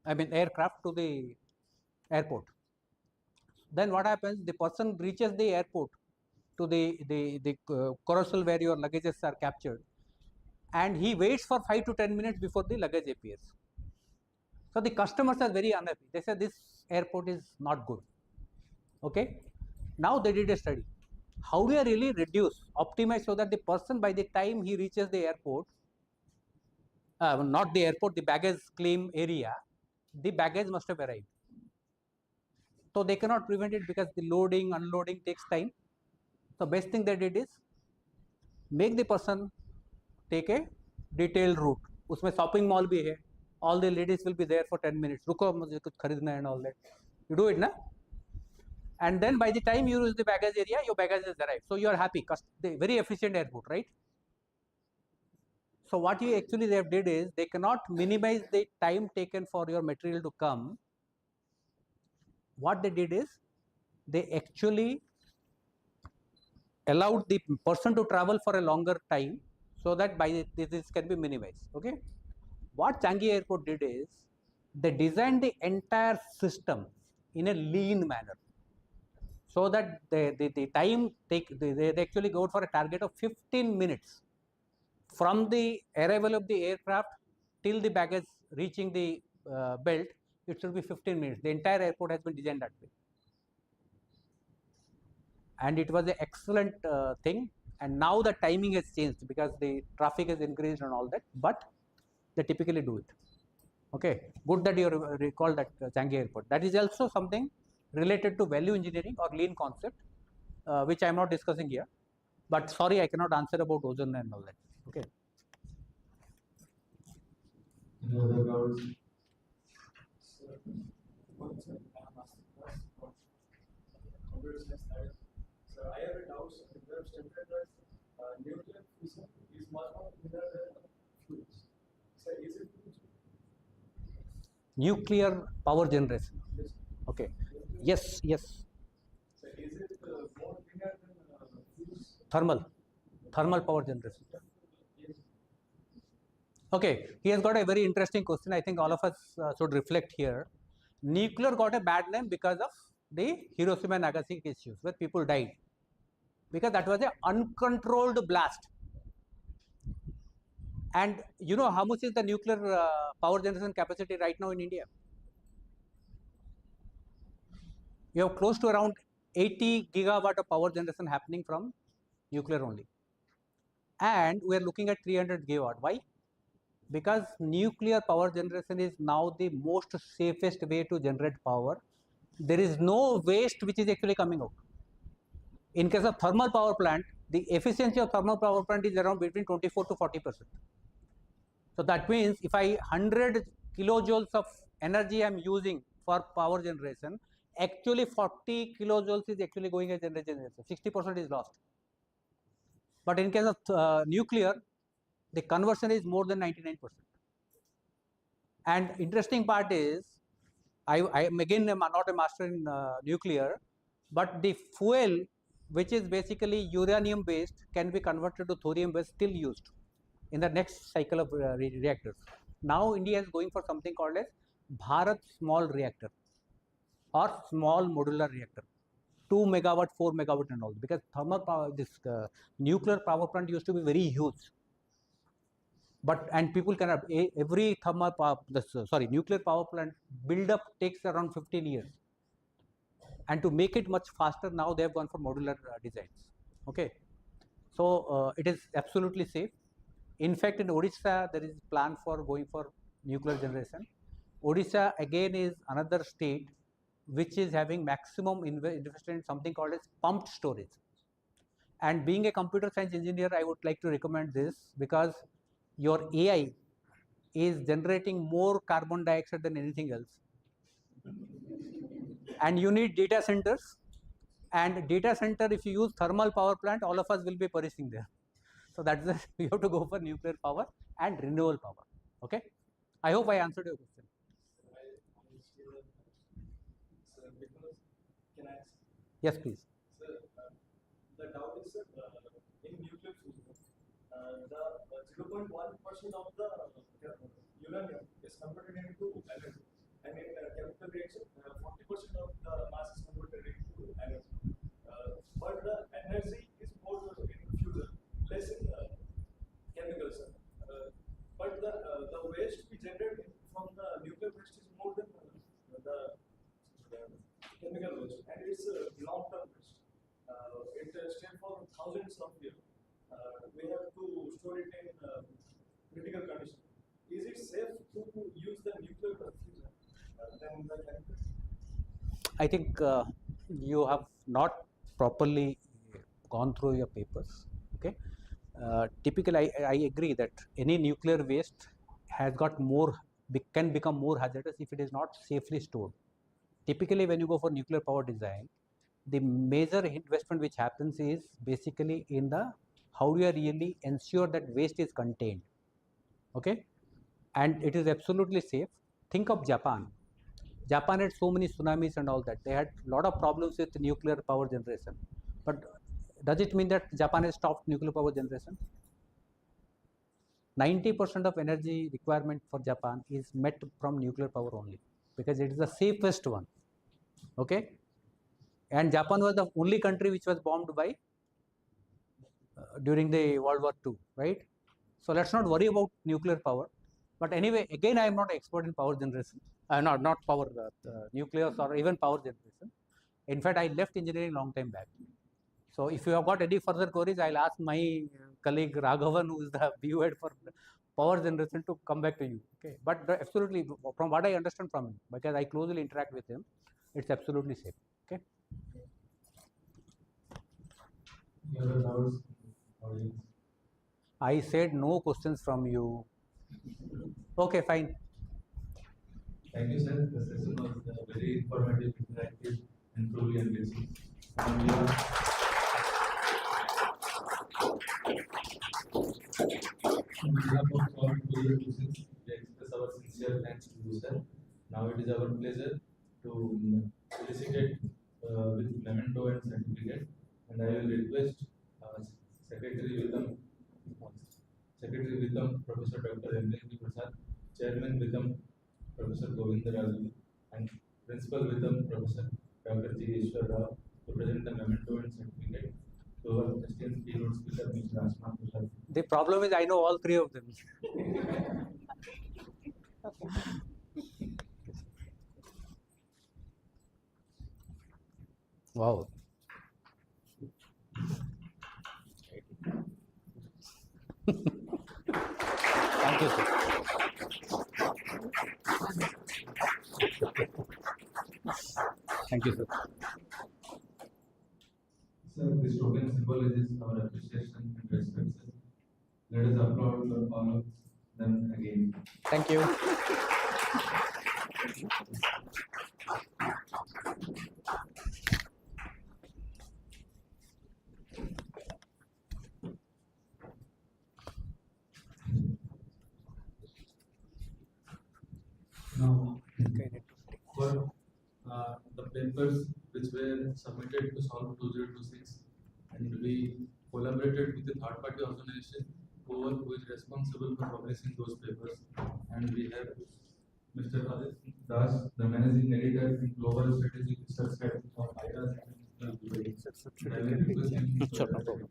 I mean aircraft to the airport. Then what happens? The person reaches the airport to the carousel where your luggages are captured, and he waits for 5 to 10 minutes before the luggage appears. So the customers are very unhappy. They say this airport is not good. Okay. Now they did a study. How do I really reduce, optimize so that the person by the time he reaches the airport, not the airport, the baggage claim area, the baggage must have arrived. So they cannot prevent it because the loading, unloading takes time. So best thing they did is make the person take a detailed route. उसमें shopping mall भी है. All the ladies will be there for 10 minutes. रुको मुझे कुछ खरीदना है and all that. You do it ना? And then by the time you reach the baggage area, your baggage has arrived. So you are happy. Very efficient airport, right? So what you actually they did is they cannot minimize the time taken for your material to come. What they did is they actually allowed the person to travel for a longer time so that this can be minimized. Okay. What Changi Airport did is they designed the entire system in a lean manner so that the time they actually go for a target of 15 minutes from the arrival of the aircraft till the baggage reaching the belt. It should be 15 minutes. The entire airport has been designed that way, and it was an excellent thing. And now the timing has changed because the traffic has increased and all that, but they typically do it. Okay, good that you recall that Changi Airport. That is also something related to value engineering or lean concept, which I am not discussing here. But sorry, I cannot answer about ozone and all that. Okay. Any other doubts? So I have a doubt in terms of nuclear fission is much more cleaner than fuels. So is it Nuclear power generation. yes. Okay. Yes, yes. So is it more cleaner than fuels? Thermal power generation. Yes. Okay, he has got a very interesting question. I think all of us should reflect here. Nuclear got a bad name because of the Hiroshima and Nagasaki issues where people died, because that was an uncontrolled blast. And you know how much is the nuclear power generation capacity right now in India? You have close to around 80 gigawatt of power generation happening from nuclear only. And we are looking at 300 gigawatt. Why? Because nuclear power generation is now the most safest way to generate power. There is no waste which is actually coming out. In case of thermal power plant, the efficiency of thermal power plant is around between 24 to 40%. So that means if I 100 kilojoules of energy I am using for power generation, actually 40 kilojoules is actually going as energy generation, 60% is lost. But in case of nuclear, the conversion is more than 99%. And interesting part is, I am again not a master in nuclear, but the fuel which is basically uranium based can be converted to thorium based, still used in the next cycle of reactors. Now India is going for something called as Bharat small reactor or small modular reactor, 2 megawatt, 4 megawatt and all, because thermal power, this nuclear power plant used to be very huge. But and people cannot, every thermal power, nuclear power plant build up takes around 15 years. And to make it much faster, now they have gone for modular designs. Okay, so it is absolutely safe. In fact, in Odisha, there is plan for going for nuclear generation. Odisha again is another state which is having maximum investment in something called as pumped storage. And being a computer science engineer, I would like to recommend this because your AI is generating more carbon dioxide than anything else. And you need data centers. And data center, if you use thermal power plant, all of us will be perishing there. So that's the, you have to go for nuclear power and renewable power. Okay. I hope I answered your question. So because can I ask? Yes, please. So the doubt is in nuclear fusion, the 0.1% of the uranium is converted into energy. reaction, 40% of the mass is converted into energy. But the energy is more in fusion, less in chemicals. But the waste we generate from the nuclear waste is more than the chemical waste, and it's long-term waste. It stays for thousands of years. We have to store it in critical condition. Is it safe to use the nuclear fusion than the chemical? I think you have not properly gone through your papers. Okay. Typically, I agree that any nuclear waste has got more, can become more hazardous if it is not safely stored. Typically, when you go for nuclear power design, the major investment which happens is basically in the how do you really ensure that waste is contained. Okay, and it is absolutely safe. Think of Japan. Japan had so many tsunamis and all that. They had a lot of problems with nuclear power generation. But does it mean that Japan has stopped nuclear power generation? 90% of energy requirement for Japan is met from nuclear power only, because it is the safest one. Okay, and Japan was the only country which was bombed by during the World War II, right? So let's not worry about nuclear power. But anyway, again, I am not expert in power generation. Not power nuclear or even power generation. In fact, I left engineering long time back. So if you have got any further queries, I'll ask my colleague Raghavan, who is the BU head for power generation, to come back to you. Okay, but absolutely, from what I understand from him, because I closely interact with him, it's absolutely safe. Okay. Any other doubts, audience? I said no questions from you. Okay, fine. Thank you, sir. The session was very informative, interactive, and truly enriching. On behalf of all 2026, we express our sincere thanks to you, sir. Now it is our pleasure to felicitate with memento and certificate, and I will request Secretary Vidam, Professor Dr. Endriji Prasad, Chairman Vidam, Professor Govinda Raju, and Principal Vidam, Professor Dr. G. Ishwar Rao, to present the memento and certificate to our esteemed keynote speaker, Mr. Asma Prasad. The problem is I know all three of them. Wow. Thank you, sir. Thank you, sir. Sir, this token symbolizes our appreciation and respect, sir. Let us applaud for all of them again. Thank you. Now, for the papers which were submitted to Solve 2026, and we collaborated with the third-party organization who is responsible for publishing those papers, and we have Mr. Aditya Das, the managing editor in Global Strategic Research Head of IRAS. Sure, no problem.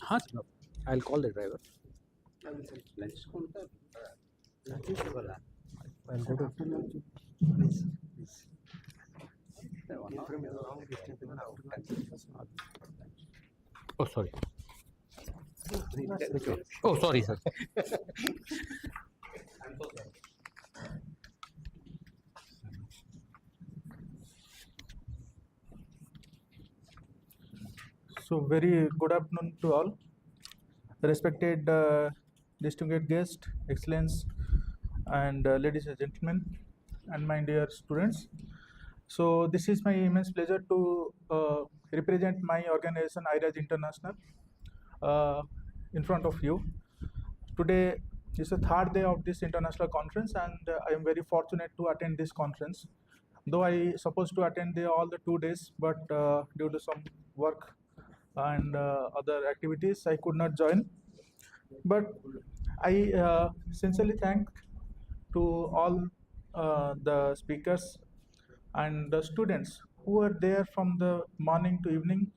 हाँ sir, I'll call the driver. I'll go to Oh, sorry. Oh, sorry, sir. So very good afternoon to all. Respected distinguished guests, excellence, and ladies and gentlemen, and my dear students. So this is my immense pleasure to represent my organization IRAS International in front of you. Today is the third day of this international conference, and I am very fortunate to attend this conference. Though I supposed to attend all the 2 days, but due to some work and other activities, I could not join. But I sincerely thank to all the speakers and the students who are there from the morning to evening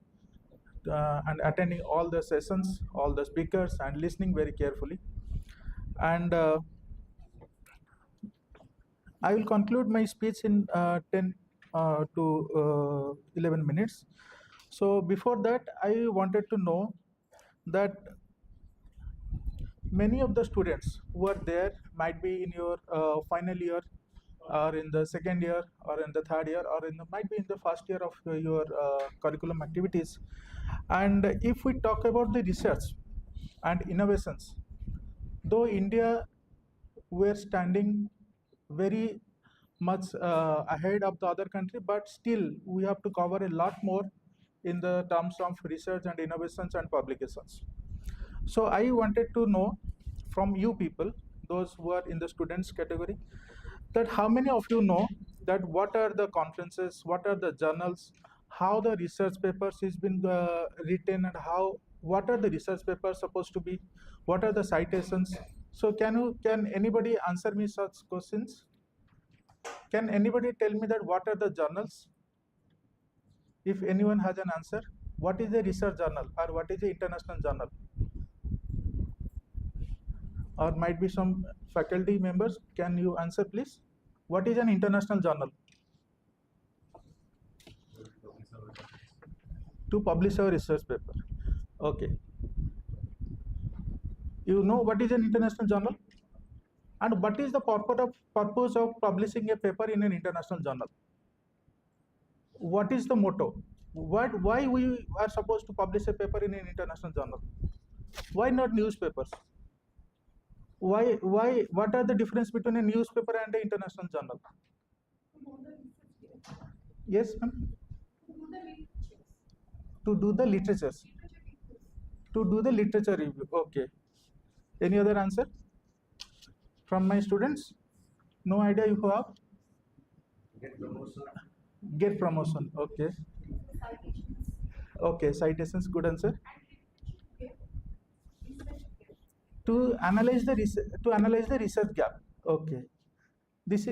and attending all the sessions, all the speakers, and listening very carefully. And I will conclude my speech in 10 to 11 minutes. So before that, I wanted to know that many of the students who are there might be in your final year or in the second year or in the third year or might be in the first year of your curriculum activities. And if we talk about the research and innovations, though India were standing very much ahead of the other country, but still we have to cover a lot more in the terms of research and innovations and publications. So I wanted to know from you people, those who are in the students category, that how many of you know that what are the conferences, what are the journals, how the research papers is been written, and what are the research papers supposed to be, what are the citations. So can anybody answer me such questions? Can anybody tell me that what are the journals? If anyone has an answer, what is a research journal or what is an international journal? Or might be some faculty members, can you answer please? What is an international journal? To publish our research paper. Okay. You know what is an international journal? And what is the purpose of publishing a paper in an international journal? What is the motto? Why we are supposed to publish a paper in an international journal? Why not newspapers? What are the difference between a newspaper and an international journal? Yes, ma'am? To do the literatures. To do the literature review. Okay. Any other answer from my students? No idea you have? Get promotion. Okay. Okay, citations, good answer. To analyze the research gap. Okay. This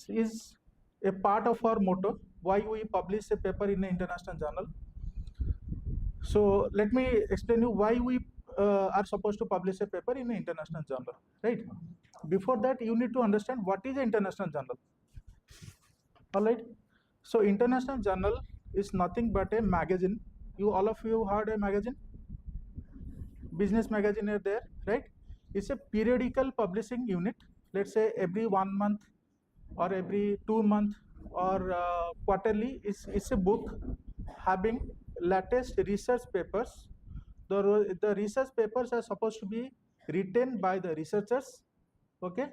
is a part of our motto, why we publish a paper in an international journal. So let me explain you why we are supposed to publish a paper in an international journal, right? Before that, you need to understand what is an international journal. All right. So international journal is nothing but a magazine. All of you heard a magazine? Business magazine are there, right? It's a periodical publishing unit. Let's say every 1 month or every 2 months or quarterly. It's a book having latest research papers. The research papers are supposed to be written by the researchers. Okay,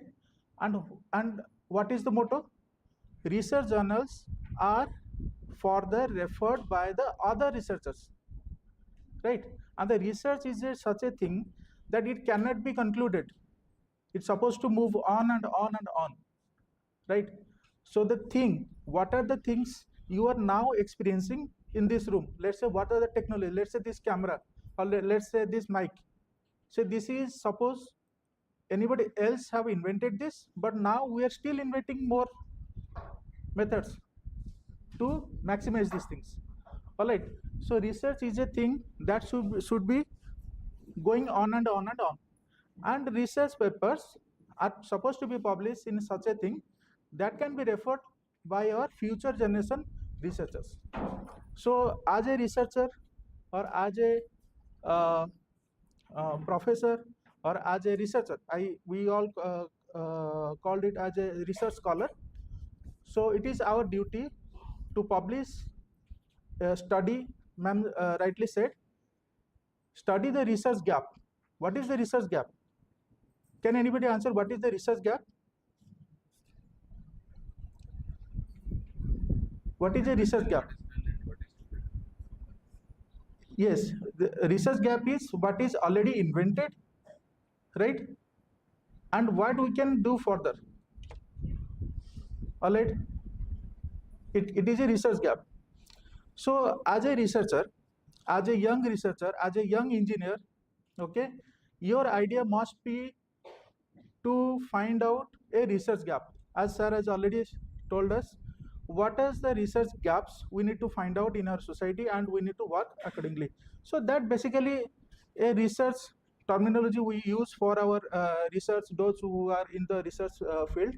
and what is the motto? Research journals are further referred by the other researchers, right? And the research is such a thing that it cannot be concluded. It's supposed to move on and on and on, right? So what are the things you are now experiencing in this room? Let's say what are the technology? Let's say this camera, or let's say this mic. So this is, suppose anybody else have invented this, but now we are still inventing more methods to maximize these things. All right. So research is a thing that should be going on and on and on. And research papers are supposed to be published in such a thing that can be referred by our future generation researchers. So as a researcher or as a professor or as a researcher, we all called it as a research scholar. So it is our duty to publish, study, ma'am rightly said, study the research gap. What is the research gap? Can anybody answer what is the research gap? What is a research gap? Yes, the research gap is what is already invented, right? And what we can do further. All right, it is a research gap. So as a researcher, as a young researcher, as a young engineer, okay, your idea must be to find out a research gap. As sir has already told us, what is the research gaps we need to find out in our society, and we need to work accordingly. So that basically a research terminology we use for our research, those who are in the research field.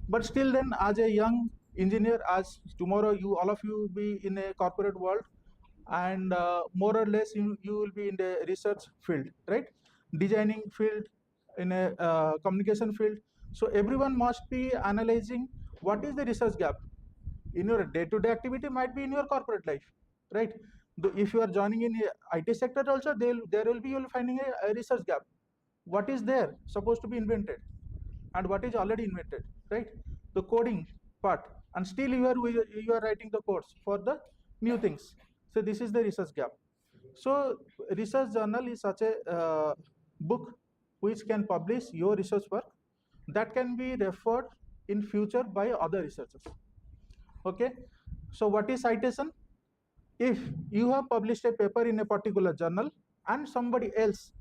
But still then, as a young engineer, as tomorrow you all of you be in a corporate world, and more or less you will be in the research field, right? Designing field, in a communication field. So everyone must be analyzing what is the research gap in your day-to-day activity, might be in your corporate life, right? If you are joining in IT sector also, there will be, you'll finding a research gap. What is there supposed to be invented and what is already invented, right? The coding part, and still you are writing the codes for the new things. So this is the research gap. So research journal is such a book which can publish your research work that can be referred in future by other researchers. Okay, so what is citation? If you have published a paper in a particular journal and somebody else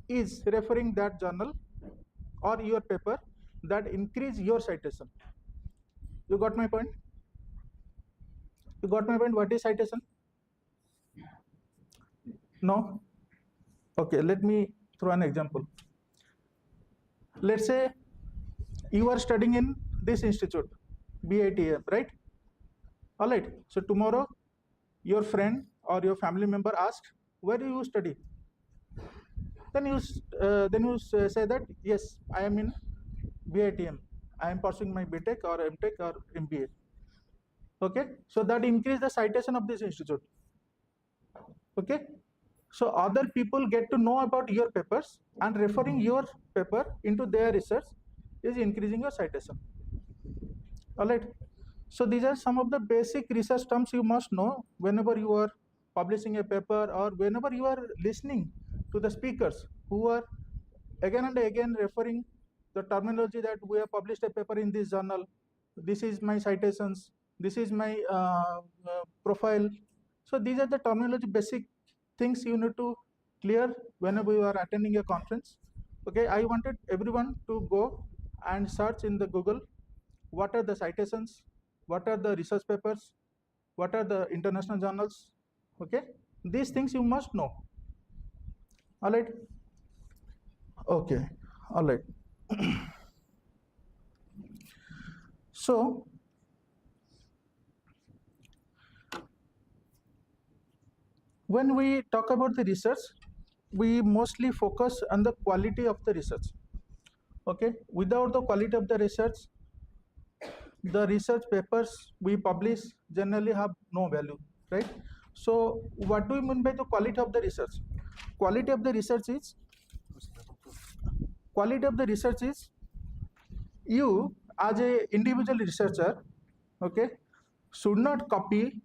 is referring that journal or your paper, that increase your citation. You got my point? You got my point? What is citation? No? Okay, let me throw an example. Let's say you are studying in this institute, BITM, right? All right, so tomorrow your friend or your family member asks, where do you study? Then you say that, yes, I am in BITM. I am pursuing my BTech or MTech or MBA. Okay, so that increase the citation of this institute. Okay, so other people get to know about your papers, and referring your paper into their research is increasing your citation. All right, so these are some of the basic research terms you must know whenever you are publishing a paper, or whenever you are listening to the speakers who are again and again referring the terminology that we have published a paper in this journal, this is my citations, this is my profile. So these are the terminology basic things you need to clear whenever you are attending a conference. Okay, I wanted everyone to go and search in the Google, what are the citations, what are the research papers, what are the international journals. Okay, these things you must know. All right. Okay, all right. So when we talk about the research, we mostly focus on the quality of the research. Okay, without the quality of the research papers we publish generally have no value, right? So what do we mean by the quality of the research? Quality of the research is you as a individual researcher, okay, should not copy